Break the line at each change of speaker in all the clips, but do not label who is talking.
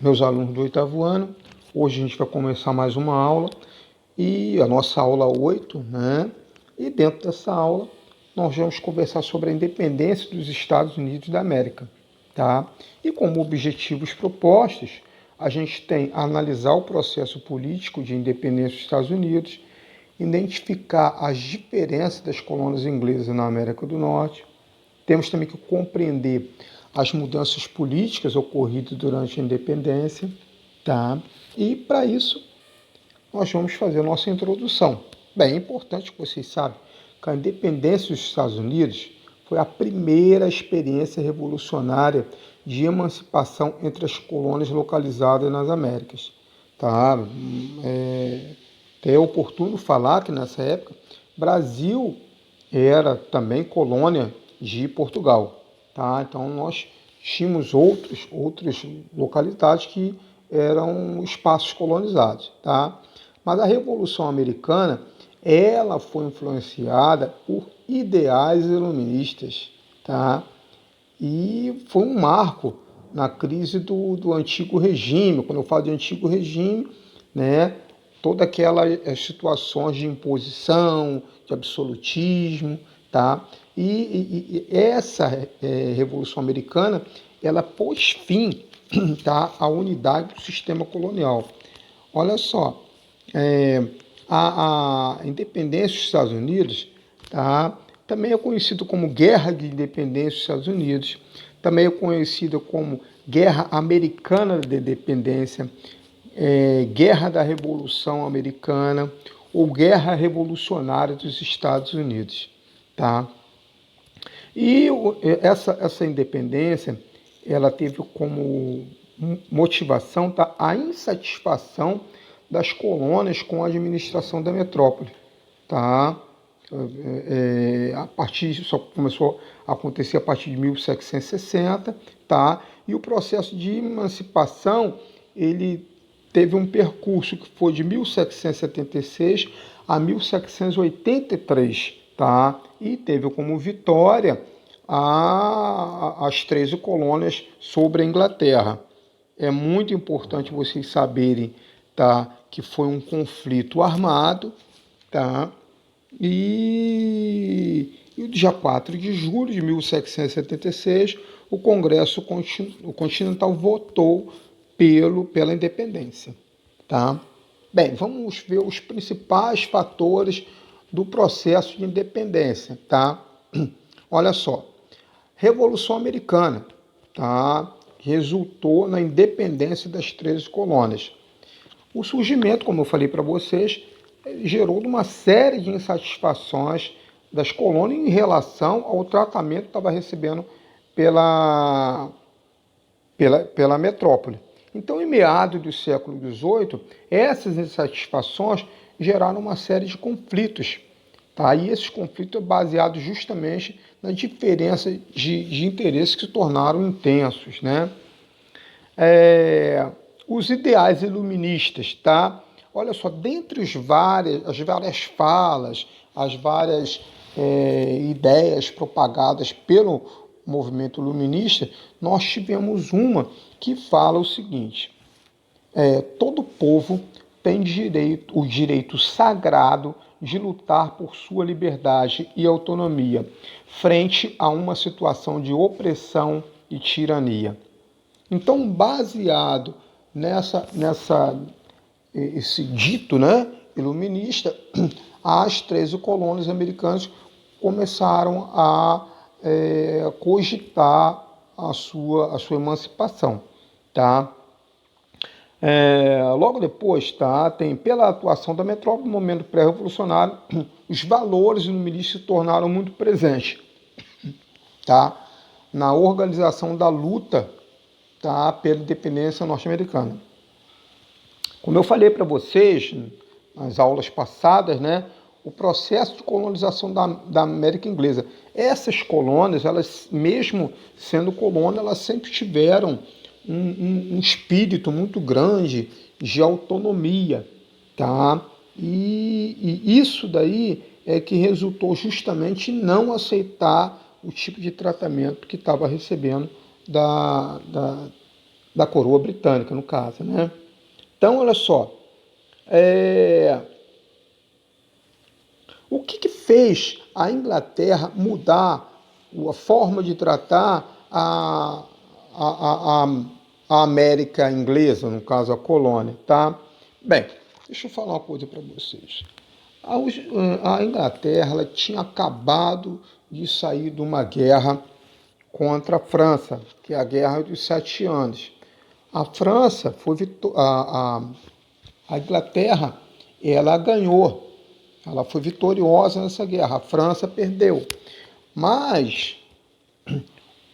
meus alunos do oitavo ano. Hoje a gente vai começar mais uma aula, e a nossa aula 8, né? E dentro dessa aula nós vamos conversar sobre a independência dos Estados Unidos da América, tá? E como objetivos propostos, a gente tem analisar o processo político de independência dos Estados Unidos, identificar as diferenças das colônias inglesas na América do Norte. Temos também que compreender as mudanças políticas ocorridas durante a independência, tá? E para isso nós vamos fazer a nossa introdução. Bem, é importante que vocês saibam que a independência dos Estados Unidos foi a primeira experiência revolucionária de emancipação entre as colônias localizadas nas Américas. Tá? É oportuno falar que nessa época Brasil era também colônia de Portugal. Tá? Então nós tínhamos outras localidades que eram espaços colonizados. Tá? Mas a Revolução Americana, ela foi influenciada por ideais iluministas, tá? E foi um marco na crise do antigo regime. Quando eu falo de antigo regime, né, todas aquelas situações de imposição, de absolutismo, tá? E essa Revolução Americana, ela pôs fim, tá, à unidade do sistema colonial. Olha só, a independência dos Estados Unidos, tá, também é conhecido como Guerra de Independência dos Estados Unidos, também é conhecida como Guerra Americana de Independência, Guerra da Revolução Americana ou Guerra Revolucionária dos Estados Unidos. Tá? E essa independência, ela teve como motivação, tá, a insatisfação das colônias com a administração da metrópole. Tá? Só começou a acontecer a partir de 1760, tá? E o processo de emancipação, ele teve um percurso que foi de 1776 a 1783, tá? E teve como vitória as 13 colônias sobre a Inglaterra. É muito importante vocês saberem, tá, que foi um conflito armado, tá? E no dia 4 de julho de 1776, o Congresso Continental votou pela independência. Tá? Bem, vamos ver os principais fatores do processo de independência. Tá? Olha só, Revolução Americana, tá, resultou na independência das 13 colônias. O surgimento, como eu falei para vocês, gerou uma série de insatisfações das colônias em relação ao tratamento que estava recebendo pela metrópole. Então, em meados do século XVIII, essas insatisfações geraram uma série de conflitos. Tá? E esses conflitos baseados justamente na diferença de interesses que se tornaram intensos. Né? Os ideais iluministas, tá? Olha só, dentre as várias falas, as várias ideias propagadas pelo movimento iluminista, nós tivemos uma que fala o seguinte: todo povo tem o direito sagrado de lutar por sua liberdade e autonomia frente a uma situação de opressão e tirania. Então, baseado esse dito, né, iluminista, as 13 colônias americanas começaram a cogitar a sua emancipação. Tá? Logo depois, tá, tem, pela atuação da metrópole no momento pré-revolucionário, os valores iluministas se tornaram muito presentes, tá, na organização da luta, tá, pela independência norte-americana. Como eu falei para vocês nas aulas passadas, né, o processo de colonização da América Inglesa. Essas colônias, elas, mesmo sendo colônia, elas sempre tiveram um espírito muito grande de autonomia. Tá? E isso daí é que resultou justamente em não aceitar o tipo de tratamento que estava recebendo da coroa britânica, no caso, né? Então, olha só, é, o que fez a Inglaterra mudar a forma de tratar a, a América inglesa, no caso a colônia, tá? Bem, deixa eu falar uma coisa para vocês. A Inglaterra ela tinha acabado de sair de uma guerra contra a França, que é a Guerra dos Sete Anos. A França foi a Inglaterra, ela ganhou, ela foi vitoriosa nessa guerra. A França perdeu, mas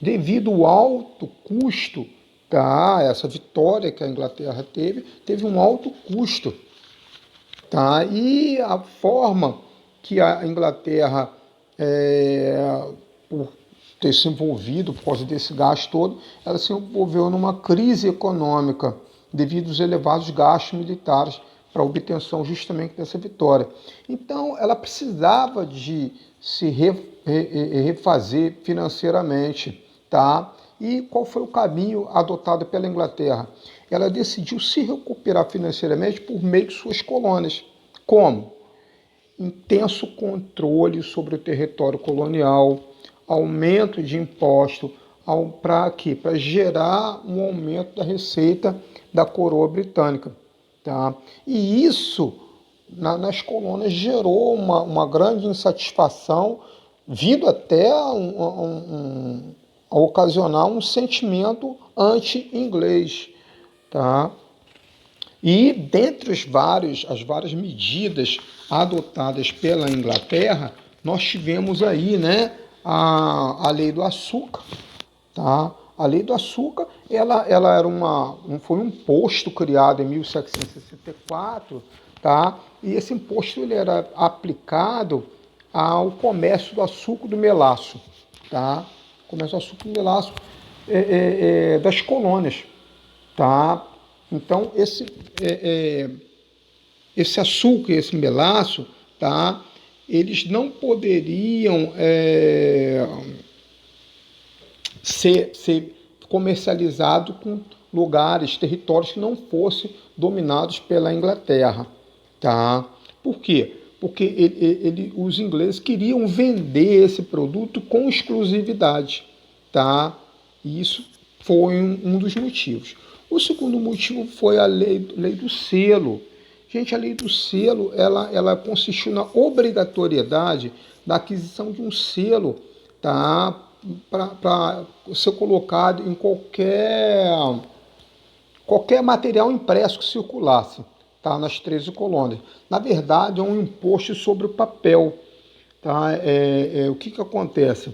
devido ao alto custo, tá? Essa vitória que a Inglaterra teve um alto custo, tá? E a forma que a Inglaterra, por ter se envolvido por causa desse gasto todo, ela se envolveu numa crise econômica devido aos elevados gastos militares para a obtenção justamente dessa vitória. Então, ela precisava de se refazer financeiramente, tá? E qual foi o caminho adotado pela Inglaterra? Ela decidiu se recuperar financeiramente por meio de suas colônias. Como? Intenso controle sobre o território colonial, aumento de imposto, para quê? Para gerar um aumento da receita da coroa britânica. Tá? E isso, nas colônias, gerou uma grande insatisfação, vindo até a ocasionar um sentimento anti-inglês. Tá? E dentre as várias medidas adotadas pela Inglaterra, nós tivemos aí, né, a lei do açúcar, tá? A lei do açúcar, ela era foi um imposto criado em 1764, tá? E esse imposto ele era aplicado ao comércio do açúcar e do melaço, tá? Comércio do açúcar e do melaço das colônias, tá? Então, esse açúcar, esse melaço, tá? Eles não poderiam ser comercializados com lugares, territórios que não fossem dominados pela Inglaterra, tá? Por quê? Porque os ingleses queriam vender esse produto com exclusividade, tá? E isso foi um dos motivos. O segundo motivo foi a lei do selo. Gente, a lei do selo, ela consistiu na obrigatoriedade da aquisição de um selo, tá? Para ser colocado em qualquer material impresso que circulasse, tá? Nas 13 colônias. Na verdade, é um imposto sobre o papel. Tá? O que acontece?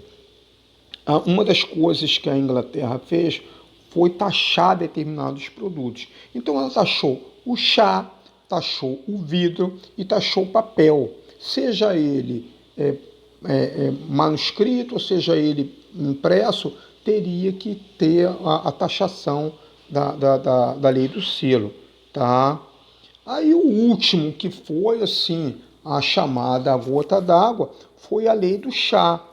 Uma das coisas que a Inglaterra fez foi taxar determinados produtos. Então, ela taxou o chá, taxou o vidro e taxou o papel, seja ele manuscrito, ou seja ele impresso, teria que ter a taxação da lei do selo. Tá? Aí o último, que foi assim a chamada gota d'água, foi a lei do chá.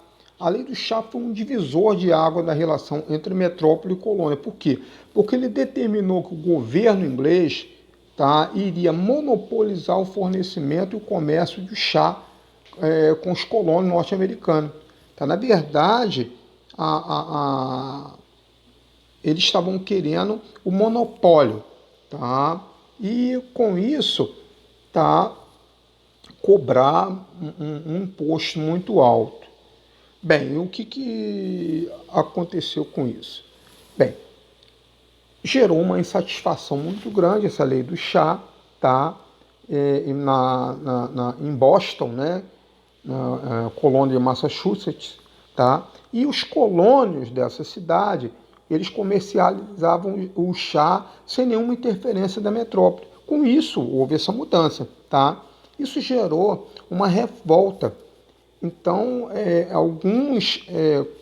A lei do chá foi um divisor de água na relação entre metrópole e colônia. Por quê? Porque ele determinou que o governo inglês, tá, iria monopolizar o fornecimento e o comércio de chá com os colônios norte-americanos. Tá? Na verdade, eles estavam querendo o monopólio. Tá? E com isso, tá, cobrar um imposto muito alto. Bem, o que aconteceu com isso? Bem, gerou uma insatisfação muito grande essa lei do chá, tá? Em Boston, né? Na colônia de Massachusetts, tá? E os colônios dessa cidade, eles comercializavam o chá sem nenhuma interferência da metrópole. Com isso, houve essa mudança, tá? Isso gerou uma revolta. Então, alguns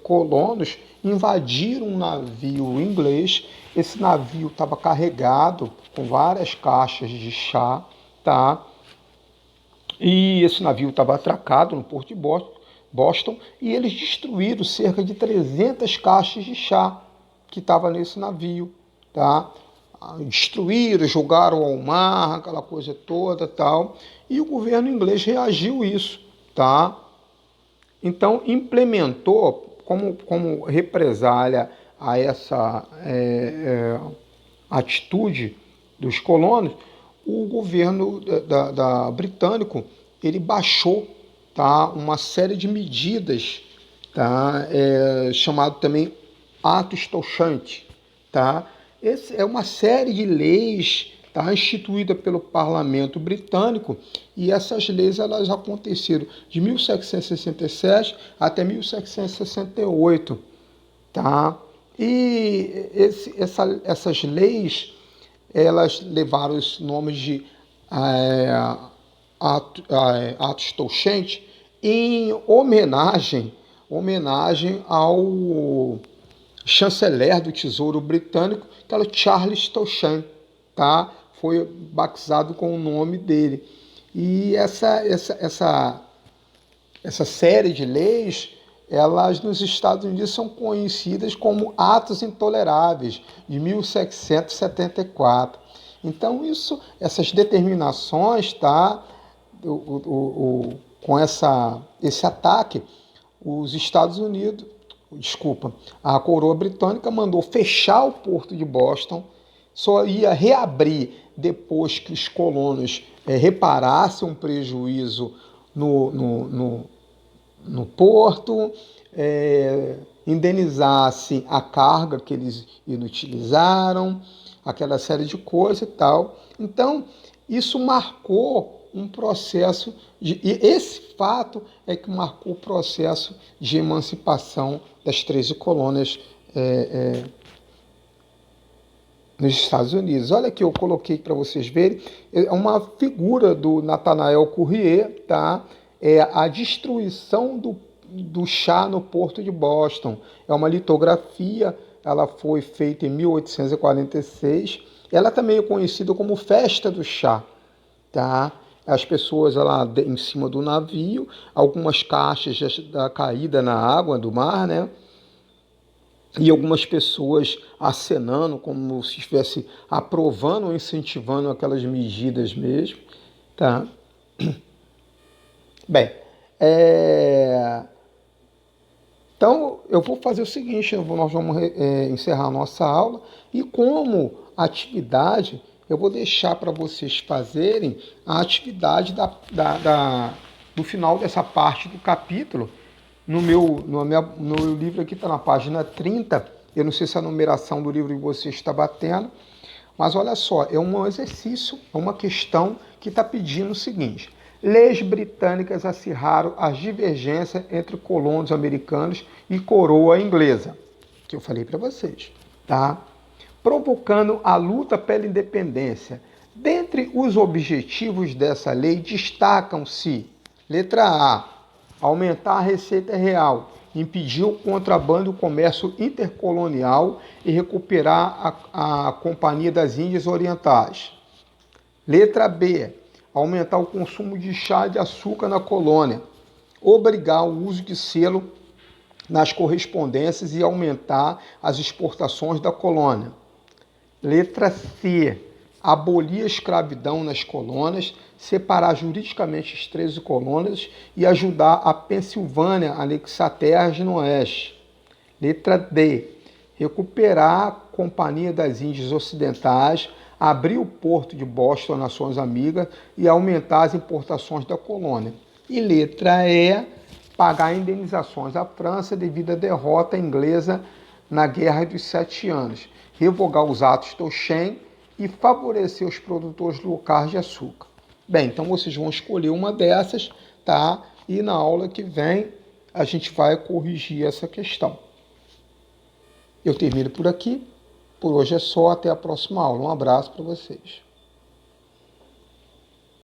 colonos invadiram um navio inglês. Esse navio estava carregado com várias caixas de chá, tá? E esse navio estava atracado no porto de Boston e eles destruíram cerca de 300 caixas de chá que estavam nesse navio, tá? Destruíram, jogaram ao mar, aquela coisa toda, tal. E o governo inglês reagiu a isso, tá? Então implementou como represália a essa atitude dos colonos, o governo da britânico ele baixou, tá, uma série de medidas, tá, chamado também Atos Toussaint, tá? Esse é uma série de leis, tá, instituída pelo parlamento britânico, e essas leis elas aconteceram de 1767 até 1768, tá? E essas leis elas levaram os nomes de Atos Toussaint em homenagem ao chanceler do Tesouro Britânico, que era Charles Toussaint, tá? Foi batizado com o nome dele. E essa série de leis, elas nos Estados Unidos são conhecidas como Atos Intoleráveis, de 1774. Então, essas determinações, tá? Com esse ataque, os Estados Unidos, a coroa britânica mandou fechar o porto de Boston, só ia reabrir depois que os colonos reparassem um prejuízo no porto, indenizassem a carga que eles inutilizaram, aquela série de coisas e tal. Então, isso marcou um processo e esse fato é que marcou o processo de emancipação das 13 colônias nos Estados Unidos. Olha aqui, eu coloquei para vocês verem, é uma figura do Nathanael Currier, tá? É a destruição do chá no Porto de Boston. É uma litografia, ela foi feita em 1846. Ela também é conhecida como Festa do Chá, tá? As pessoas lá em cima do navio, algumas caixas já caídas na água do mar, né? E algumas pessoas acenando como se estivesse aprovando ou incentivando aquelas medidas mesmo, tá? Bem, então eu vou fazer o seguinte, nós vamos encerrar a nossa aula e como atividade eu vou deixar para vocês fazerem a atividade do final dessa parte do capítulo. No meu livro aqui está na página 30, eu não sei se a numeração do livro de vocês está batendo, mas olha só, é um exercício, é uma questão que está pedindo o seguinte: leis britânicas acirraram as divergências entre colonos americanos e coroa inglesa, que eu falei para vocês, tá? Provocando a luta pela independência. Dentre os objetivos dessa lei destacam-se, letra A, aumentar a receita real, impedir o contrabando e o comércio intercolonial e recuperar a Companhia das Índias Orientais. Letra B, aumentar o consumo de chá de açúcar na colônia, obrigar o uso de selo nas correspondências e aumentar as exportações da colônia. Letra C, abolir a escravidão nas colônias, separar juridicamente as 13 colônias e ajudar a Pensilvânia a anexar terras no oeste. Letra D, recuperar a Companhia das Índias Ocidentais, abrir o porto de Boston às nações amigas e aumentar as importações da colônia. E letra E, pagar indenizações à França devido à derrota inglesa na Guerra dos 7 Anos, revogar os atos Toussaint e favorecer os produtores locais de açúcar. Bem, então vocês vão escolher uma dessas, tá? E na aula que vem a gente vai corrigir essa questão. Eu termino por aqui. Por hoje é só. Até a próxima aula. Um abraço para vocês.